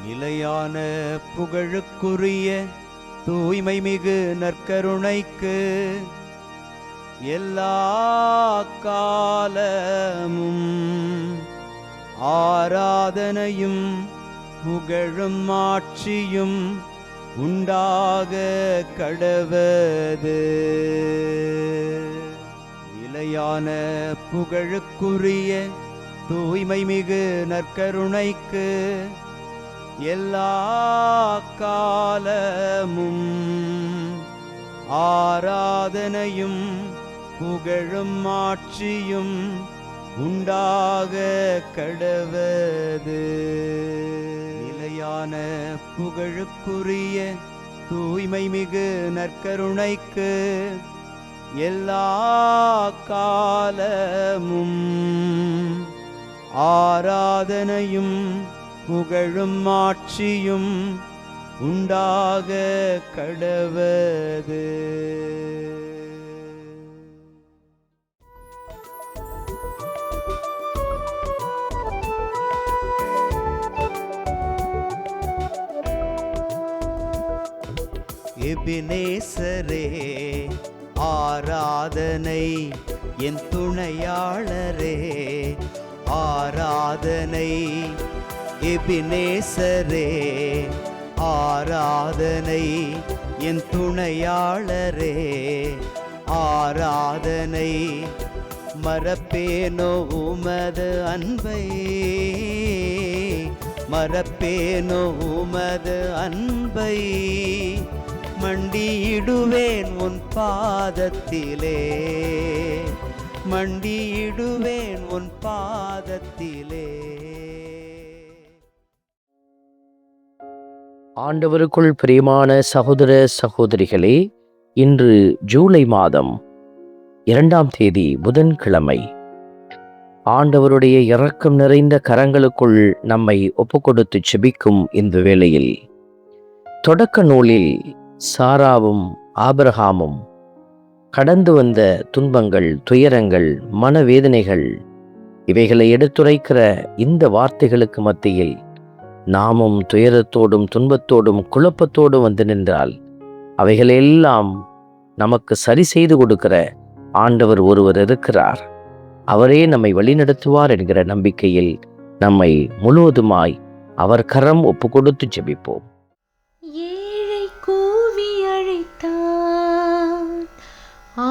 நிலையான புகழுக்குரிய தூய்மை மிகு நற்கருணைக்கு எல்லா காலமும் ஆராதனையும் புகழும் ஆட்சியும் உண்டாக கடவது. நிலையான புகழுக்குரிய தூய்மை மிகு நற்கருணைக்கு எல்லா காலமும் ஆராதனையும் புகழும் ஆட்சியும் உண்டாக கடவது. நிலையான புகழுக்குரிய தூய்மை மிகு நற்கருணைக்கு எல்லா காலமும் ஆராதனையும் புகழும் ஆட்சியும் உண்டாக கடவது. எபினேசரே ஆராதனை, என் துணையாளரே ஆராதனை. எபினேசரே ஆராதனை, என் துணையாளரே ஆராதனை. மறப்பேனோ உமது அன்பை, மறப்பேனோ உமது அன்பை. மண்டியிடுவேன் உன் பாதத்திலே, மண்டியிடுவேன் உன் பாதத்திலே. ஆண்டவருக்குள் பிரியமான சகோதர சகோதரிகளே, இன்று ஜூலை மாதம் 2ஆம் தேதி புதன்கிழமை. ஆண்டவருடைய இரக்கம் நிறைந்த கரங்களுக்குள் நம்மை ஒப்புக்கொடுத்து செபிக்கும் இந்த வேளையில், தொடக்க நூலில் சாராவும் ஆபிரகாமும் கடந்து வந்த துன்பங்கள், துயரங்கள், மனவேதனைகள், இவைகளை எடுத்துரைக்கிற இந்த வார்த்தைகளுக்கு மத்தியில் நாமும் துயரத்தோடும் துன்பத்தோடும் குழப்பத்தோடும் வந்து நின்றால் அவைகளெல்லாம் நமக்கு சரி செய்து கொடுக்கிற ஆண்டவர் ஒருவர் இருக்கிறார். அவரே நம்மை வழிநடத்துவார் என்கிற நம்பிக்கையில் நம்மை முழுவதுமாய் அவர் கரம் ஒப்பு கொடுத்து ஜெபிப்போம். ஏழை கூவி அழைத்தார்,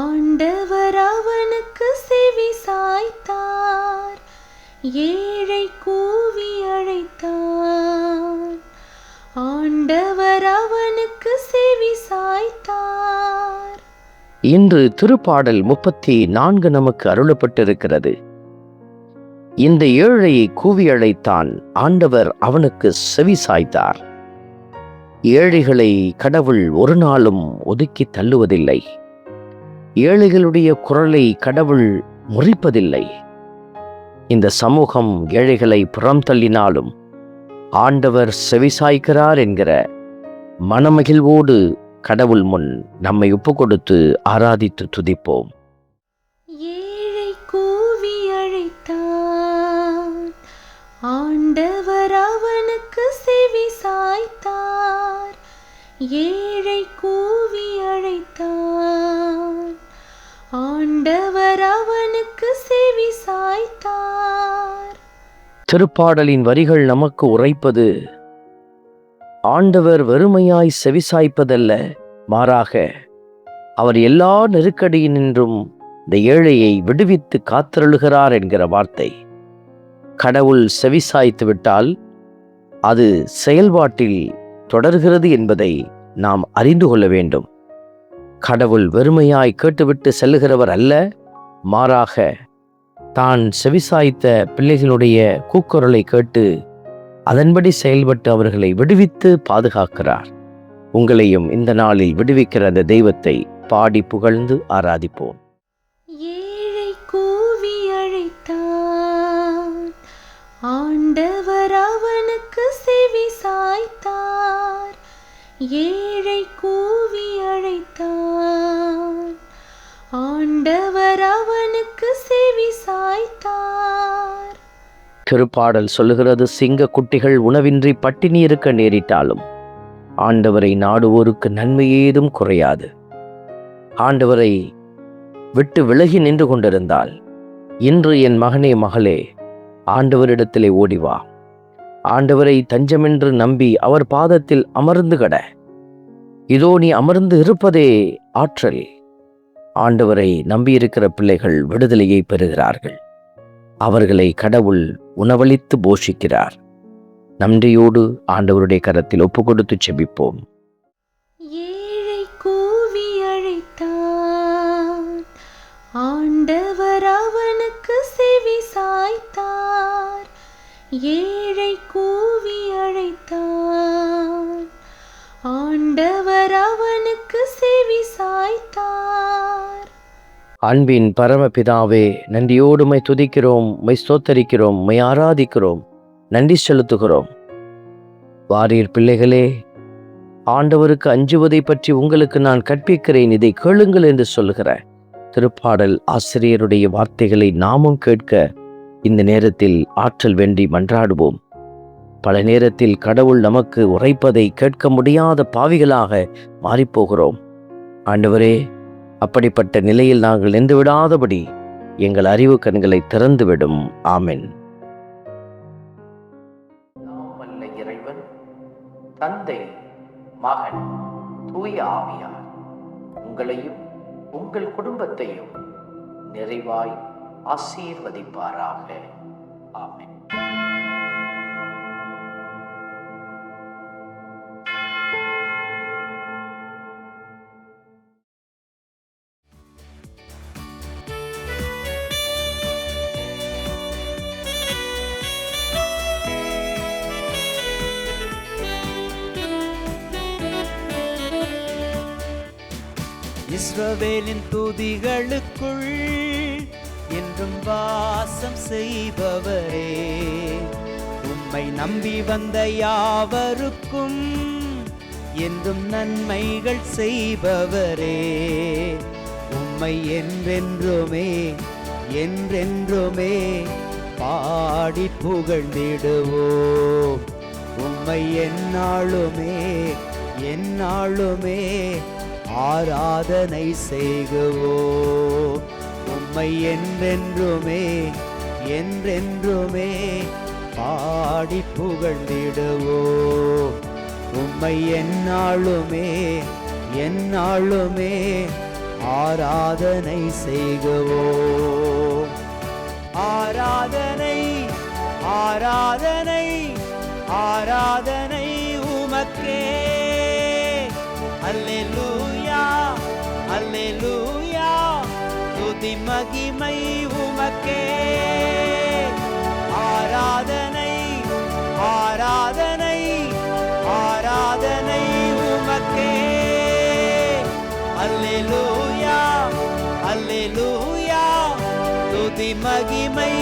ஆண்டவர் அவனுக்கு செவி சாய்த்தார். ஏழை கூவி அழைத்தார், ஆண்டவர் அவனுக்கு செவி சாய்த்தார். இன்று திருப்பாடல் 34 நமக்கு அருளப்பட்டிருக்கிறது. இந்த ஏழையை கூவி அழைத்தான், ஆண்டவர் அவனுக்கு செவி சாய்த்தார். ஏழைகளை கடவுள் ஒரு நாளும் ஒதுக்கி தள்ளுவதில்லை. ஏழைகளுடைய குரலை கடவுள் முறிப்பதில்லை. இந்த சமூகம் ஏழைகளை புறம் தள்ளினாலும் ஆண்டவர் செவிசாய்க்கிறார் என்கிற மனமகிழ்வோடு கடவுள் முன் நம்மை ஒப்பு கொடுத்து ஆராதித்து துதிப்போம். ஏழை கூவி அழைத்தான், ஆண்டவர் அவனுக்கு செவி சாய்த்தார். ஏழை கூவி அழைத்தான், ஆண்டவர் அவனுக்கு செவி சாய்த்தார். திருப்பாடலின் வரிகள் நமக்கு உரைப்பது, ஆண்டவர் வெறுமையாய் செவிசாய்ப்பதல்ல, மாறாக அவர் எல்லா நெருக்கடியினின்றும் இந்த ஏழையை விடுவித்து காத்தருளுகிறார் என்கிற வார்த்தை. கடவுள் செவிசாய்த்து விட்டால் அது செயல்பாட்டில் தொடர்கிறது என்பதை நாம் அறிந்து கொள்ள வேண்டும். கடவுள் வெறுமையாய் கேட்டுவிட்டு செல்லுகிறவர் அல்ல, மாறாக தான் செவிசாய்த்த பிள்ளைகளுடைய கூக்குரலை கேட்டு அதன்படி செயல்பட்டு அவர்களை விடுவித்து பாதுகாக்கிறார். உங்களையும் இந்த நாளில் விடுவிக்கிற அந்த தெய்வத்தை பாடி புகழ்ந்து ஆராதிப்போம். ஏழை கூவி அழைத்தான், ஆண்டவர் அவனுக்கு செவி சாய்த்தார். ஏழை கூவி அழைத்தான், ஆண்டவர் அவனுக்கு செவி சாய்த்தார். திருப்பாடல் சொல்லுகிறது, சிங்க குட்டிகள் உணவின்றி பட்டினி இருக்க நேரிட்டாலும் ஆண்டவரை நாடுவோருக்கு நன்மை ஏதும் குறையாது. ஆண்டவரை விட்டு விலகி நின்று கொண்டிருந்தால் இன்று என் மகனே மகளே ஆண்டவரிடத்திலே ஓடிவா. ஆண்டவரை தஞ்சமென்று நம்பி அவர் பாதத்தில் அமர்ந்து கட. இதோ நீ அமர்ந்து இருப்பதே ஆற்றல். ஆண்டவரை நம்பியிருக்கிற பிள்ளைகள் விடுதலையை பெறுகிறார்கள். அவர்களை கடவுள் உணவளித்து போஷிக்கிறார். நன்றியோடு ஆண்டவருடைய கரத்தில் ஒப்பு கொடுத்து செபிப்போம். ஏழை கூவி அழைத்தான், ஆண்டவர் அவனுக்கு செவி சாய்த்தார். ஏழை கூவி அழைத்தான், ஆண்டவர் அவனுக்கு செவி சாய்த்தார். அன்பின் பரமபிதாவே, நன்றியோடு மை துதிக்கிறோம், மை ஸ்தோத்தரிக்கிறோம், மை ஆராதிக்கிறோம், நன்றி செலுத்துகிறோம். வாரீர் பிள்ளைகளே, ஆண்டவருக்கு அஞ்சுவதை பற்றி உங்களுக்கு நான் கற்பிக்கிறேன், இதை கேளுங்கள் என்று சொல்லுகிற திருப்பாடல் ஆசிரியருடைய வார்த்தைகளை நாமும் கேட்க இந்த நேரத்தில் ஆற்றல் வேண்டி மன்றாடுவோம். பல நேரத்தில் கடவுள் நமக்கு உரைப்பதை கேட்க முடியாத பாவிகளாக மாறிப்போகிறோம். ஆண்டவரே, அப்படிப்பட்ட நிலையில் நாங்கள் நின்று விடாதபடி எங்கள் அறிவு கண்களை திறந்துவிடும். ஆமென். இறைவன் தந்தை, மகன், தூய ஆவியார் உங்களையும் உங்கள் குடும்பத்தையும் நிறைவாய் ஆசீர்வதிப்பாராக. ஆமென். இஸ்ரவேலின் துதிகளுக்குள் என்றும் வாசம் செய்பவரே, உம்மை நம்பி வந்த யாவருக்கும் என்றும் நன்மைகள் செய்பவரே, உம்மை என்றென்றுமே என்றென்றுமே பாடி புகழ்ந்திடுவோம். உம்மை எந்நாளுமே எந்நாளுமே ஆராதனை செய்குவோம். உம்மை என்றென்றுமே என்றென்றுமே பாடி புகழ்ந்திடுவோம். உம்மை எந்நாளுமே எந்நாளுமே ஆராதனை செய்குவோம். ஆராதனை ஆராதனை ஆராதனை உமக்கே. அல்லேலூயா அல்லேலூயா, துதி மகிமை உமக்கே. ஆராதனை ஆராதனை ஆராதனை உமக்கே. அல்லேலூயா அல்லேலூயா, துதி மகிமை